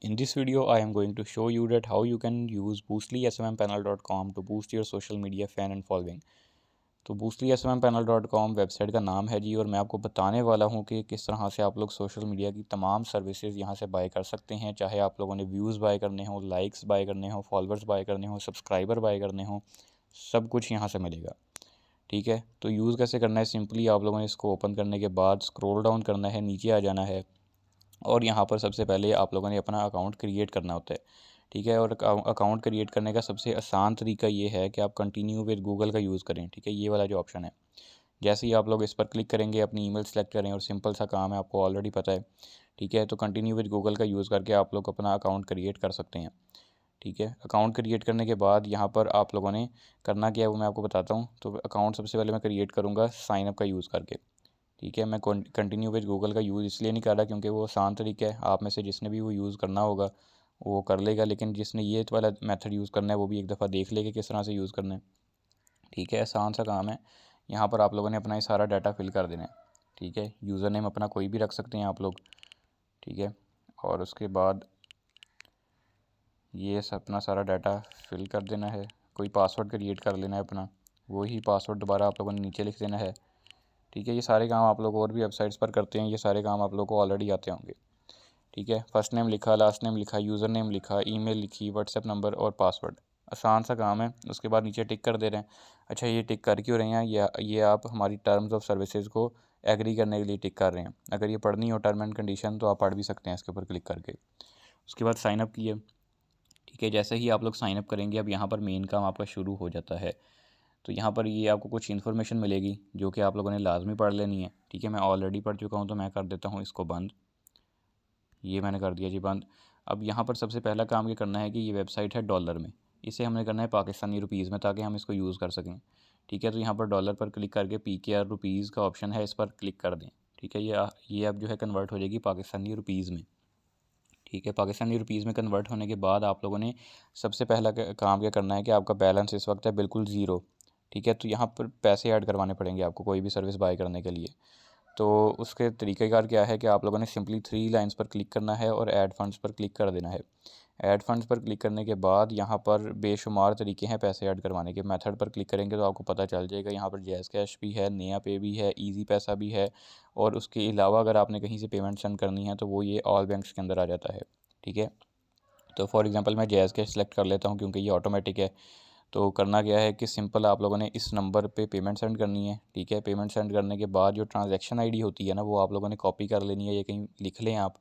In this video, I am going to show you that how you can use boostly.smpanel.com to boost your social media fan and following। तो boostly.smpanel.com website का नाम है जी, और मैं आपको बताने वाला हूँ कि किस तरह से आप लोग सोशल मीडिया की तमाम सर्विसेज यहाँ से बाय कर सकते हैं। चाहे आप लोगों ने व्यूज़ बाय करने हो, लाइक्स बाय करने हो, फॉलोअर्स बाय करने हो, सब्सक्राइबर बाय करने हो, सब कुछ यहाँ से मिलेगा। ठीक है, तो यूज़ कैसे करना है? सिंपली आप लोगों ने इसको ओपन करने के बाद स्क्रॉल डाउन करना है, नीचे आ जाना है और यहाँ पर सबसे पहले आप लोगों ने अपना अकाउंट क्रिएट करना होता है। ठीक है, और अकाउंट क्रिएट करने का सबसे आसान तरीका ये है कि आप कंटिन्यू विद गूगल का यूज़ करें। ठीक है, ये वाला जो ऑप्शन है, जैसे ही आप लोग इस पर क्लिक करेंगे अपनी ईमेल सेलेक्ट करें, और सिंपल सा काम है, आपको ऑलरेडी पता है। ठीक है, तो कंटिन्यू विद गूगल का यूज़ करके आप लोग अपना अकाउंट क्रिएट कर सकते हैं। ठीक है, अकाउंट क्रिएट करने के बाद यहाँ पर आप लोगों ने करना क्या है वो मैं आपको बताता हूँ। तो अकाउंट सबसे पहले मैं क्रिएट करूँगा साइनअप का यूज़ करके। ठीक है, मैं कंटिन्यू विद गूगल का यूज़ इसलिए नहीं कर रहा क्योंकि वो आसान तरीका है। आप में से जिसने भी वो यूज़ करना होगा वो कर लेगा, लेकिन जिसने ये वाला मेथड यूज़ करना है वो भी एक दफ़ा देख लेगा किस तरह से यूज़ करना है। ठीक है, आसान सा काम है। यहाँ पर आप लोगों ने अपना ये सारा डाटा फिल कर देना है। ठीक है, यूज़र नेम अपना कोई भी रख सकते हैं आप लोग। ठीक है, और उसके बाद ये अपना सारा डाटा फिल कर देना है। कोई पासवर्ड क्रिएट कर लेना है अपना, वही पासवर्ड दोबारा आप लोगों ने नीचे लिख देना है। ठीक है, ये सारे काम आप लोग और भी वेबसाइट्स पर करते हैं, ये सारे काम आप लोग को ऑलरेडी आते होंगे। ठीक है, फर्स्ट नेम लिखा, लास्ट नेम लिखा, यूज़र नेम लिखा, ईमेल लिखी, व्हाट्सएप नंबर और पासवर्ड। आसान सा काम है। उसके बाद नीचे टिक कर दे रहे हैं। अच्छा, ये टिक कर क्यों रहे हैं? ये आप हमारी टर्म्स ऑफ सर्विसेज को एग्री करने के लिए टिक कर रहे हैं। अगर ये पढ़नी हो टर्म एंड कंडीशन तो आप पढ़ भी सकते हैं इसके ऊपर क्लिक करके। उसके बाद साइनअप किए। ठीक है, जैसे ही आप लोग साइनअप करेंगे अब यहाँ पर मेन काम आपका शुरू हो जाता है। तो यहाँ पर ये आपको कुछ इन्फॉर्मेशन मिलेगी जो कि आप लोगों ने लाजमी पढ़ लेनी है। ठीक है, मैं ऑलरेडी पढ़ चुका हूँ तो मैं कर देता हूँ इसको बंद। ये मैंने कर दिया जी बंद। अब यहाँ पर सबसे पहला काम ये करना है कि ये वेबसाइट है डॉलर में, इसे हमने करना है पाकिस्तानी रुपीज़ में ताकि हम इसको यूज़ कर सकें। ठीक है, तो यहाँ पर डॉलर पर क्लिक करके PKR रुपीज़ का ऑप्शन है, इस पर क्लिक कर दें। ठीक है, ये अब जो है कन्वर्ट हो जाएगी पाकिस्तानी रुपीज़ में। ठीक है, पाकिस्तानी रुपीज़ में कन्वर्ट होने के बाद आप लोगों ने सबसे पहला काम क्या करना है कि आपका बैलेंस इस वक्त है बिल्कुल ज़ीरो। ठीक है, तो यहाँ पर पैसे ऐड करवाने पड़ेंगे आपको कोई भी सर्विस बाय करने के लिए। तो उसके तरीक़ेकार क्या है कि आप लोगों ने सिंपली 3 लाइंस पर क्लिक करना है और ऐड फंड्स पर क्लिक कर देना है। ऐड फंड्स पर क्लिक करने के बाद यहाँ पर बेशुमार तरीके हैं पैसे ऐड करवाने के। मेथड पर क्लिक करेंगे तो आपको पता चल जाएगा। यहाँ पर जैज़ कैश भी है, नया पे भी है, ईजी पैसा भी है, और उसके अलावा अगर आपने कहीं से पेमेंट सेंड करनी है तो वो ये ऑल बैंक्स के अंदर आ जाता है। ठीक है, तो फॉर एग्ज़ाम्पल मैं जैज़ कैश सेलेक्ट कर लेता हूँ क्योंकि ये ऑटोमेटिक है। तो करना क्या है कि सिंपल आप लोगों ने इस नंबर पे पेमेंट सेंड करनी है। ठीक है, पेमेंट सेंड करने के बाद जो ट्रांजैक्शन आईडी होती है ना वो आप लोगों ने कॉपी कर लेनी है, या कहीं लिख लें आप।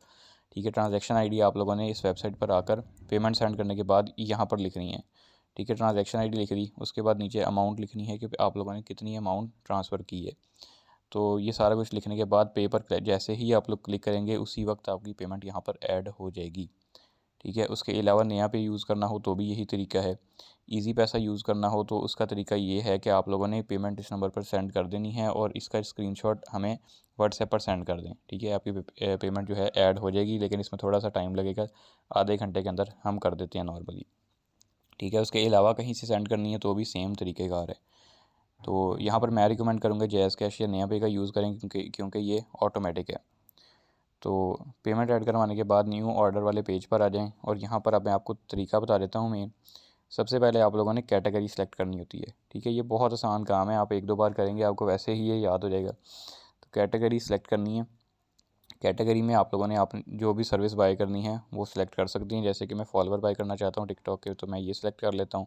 ठीक है, ट्रांजैक्शन आईडी आप लोगों ने इस वेबसाइट पर आकर पेमेंट सेंड करने के बाद यहाँ पर लिखनी है। ठीक है, ट्रांजैक्शन आईडी लिख दी, उसके बाद नीचे अमाउंट लिखनी है कि आप लोगों ने कितनी अमाउंट ट्रांसफ़र की है। तो ये सारा कुछ लिखने के बाद पे पर जैसे ही आप लोग क्लिक करेंगे उसी वक्त आपकी पेमेंट यहाँ पर ऐड हो जाएगी। ठीक है, उसके अलावा नया पे यूज़ करना हो तो भी यही तरीका है। ईज़ी पैसा यूज़ करना हो तो उसका तरीका ये है कि आप लोगों ने पेमेंट इस नंबर पर सेंड कर देनी है और इसका स्क्रीनशॉट हमें व्हाट्सएप पर सेंड कर दें। ठीक है, आपकी पेमेंट जो है ऐड हो जाएगी, लेकिन इसमें थोड़ा सा टाइम लगेगा, आधे घंटे के अंदर हम कर देते हैं नॉर्मली। ठीक है, उसके अलावा कहीं से सेंड करनी है तो भी सेम तरीक़ेकार है। तो यहाँ पर मैं रिकमेंड करूँगा जैज़ कैश या नया पे का यूज़ करें क्योंकि ये ऑटोमेटिक है। तो पेमेंट ऐड करवाने के बाद न्यू ऑर्डर वाले पेज पर आ जाएं, और यहाँ पर अब मैं आपको तरीका बता देता हूँ मेन। सबसे पहले आप लोगों ने कैटेगरी सेलेक्ट करनी होती है। ठीक है, ये बहुत आसान काम है, आप 1-2 बार करेंगे आपको वैसे ही ये याद हो जाएगा। तो कैटेगरी सेलेक्ट करनी है। कैटेगरी में आप लोगों ने आप जो भी सर्विस बाय करनी है वो सिलेक्ट कर सकती हैं। जैसे कि मैं फॉलोवर बाय करना चाहता हूँ टिकटॉक के, तो मैं ये सिलेक्ट कर लेता हूँ।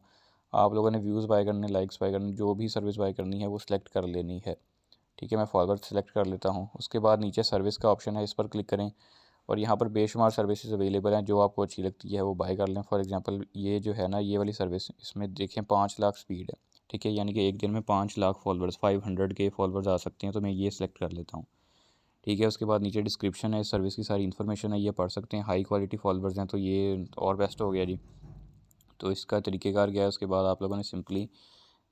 आप लोगों ने व्यूज़ बाय करने, लाइक्स बाय करने, जो भी सर्विस बाय करनी है वो सिलेक्ट कर लेनी है। ठीक है, मैं फॉरवर्ड सेलेक्ट कर लेता हूँ। उसके बाद नीचे सर्विस का ऑप्शन है, इस पर क्लिक करें और यहाँ पर बेशुमार सर्विसेज अवेलेबल हैं, जो आपको अच्छी लगती है वो बाय कर लें। फॉर एग्जांपल ये जो है ना, ये वाली सर्विस, इसमें देखें 5 लाख स्पीड है। ठीक है, यानी कि एक दिन में 5 लाख फॉलोअर्स, 500K फॉलोअर्स आ सकते हैं, तो मैं ये सिलेक्ट कर लेता हूँ। ठीक है, उसके बाद नीचे डिस्क्रिप्शन है, इस सर्विस की सारी इन्फॉर्मेशन है, ये पढ़ सकते हैं। हाई क्वालिटी फॉलोअर्स हैं तो ये और बेस्ट हो गया जी। तो इसका तरीक़ेकार क्या है, उसके बाद आप लोगों ने सिंपली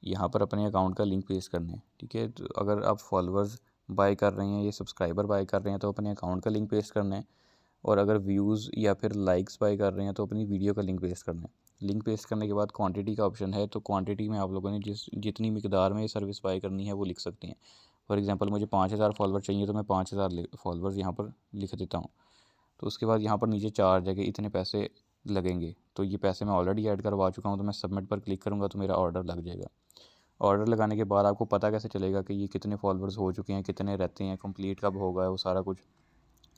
यहाँ पर अपने अकाउंट का लिंक पेस्ट करना है। ठीक है, तो अगर आप फॉलोअर्स बाय कर रहे हैं, ये सब्सक्राइबर बाय कर रहे हैं तो अपने अकाउंट का लिंक पेस्ट करना है, और अगर व्यूज़ या फिर लाइक्स बाय कर रहे हैं तो अपनी वीडियो का लिंक पेस्ट करना है। लिंक पेस्ट करने के बाद क्वांटिटी का ऑप्शन है, तो क्वांटिटी में आप लोगों ने जितनी मिकदार में ये सर्विस बाय करनी है वो लिख सकते हैं। फॉर एग्जांपल मुझे 5000 फॉलोअर चाहिए तो मैं 5000 फॉलोअर्स यहाँ पर लिख देता हूँ। तो उसके बाद यहाँ पर नीचे चार्ज है कि इतने पैसे लगेंगे, तो ये पैसे मैं ऑलरेडी ऐड करवा चुका हूँ, तो मैं सबमिट पर क्लिक करूँगा तो मेरा ऑर्डर लग जाएगा। ऑर्डर लगाने के बाद आपको पता कैसे चलेगा कि ये कितने फॉलोअर्स हो चुके हैं, कितने रहते हैं, कंप्लीट कब होगा, वो सारा कुछ।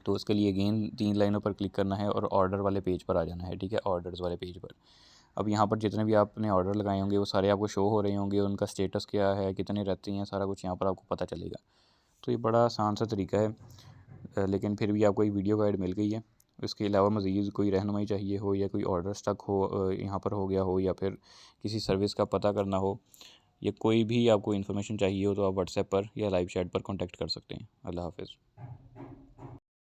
तो उसके लिए अगेन 3 लाइनों पर क्लिक करना है और ऑर्डर वाले पेज पर आ जाना है, ठीक है, ऑर्डर्स वाले पेज पर। अब यहाँ पर जितने भी आपने ऑर्डर लगाए होंगे वो सारे आपको शो हो रहे होंगे, उनका स्टेटस क्या है, कितने रहते हैं, सारा कुछ यहाँ पर आपको पता चलेगा। तो ये बड़ा आसान सा तरीका है, लेकिन फिर भी आपको एक वीडियो गाइड मिल गई है। इसके अलावा मज़ीद कोई रहनुमाई चाहिए हो या कोई ऑर्डर स्टक हो यहाँ पर हो गया हो, या फिर किसी सर्विस का पता करना हो, या कोई भी आपको इन्फॉर्मेशन चाहिए हो, तो आप व्हाट्सएप पर या लाइव चैट पर कॉन्टैक्ट कर सकते हैं। अल्लाह हाफ़िज़।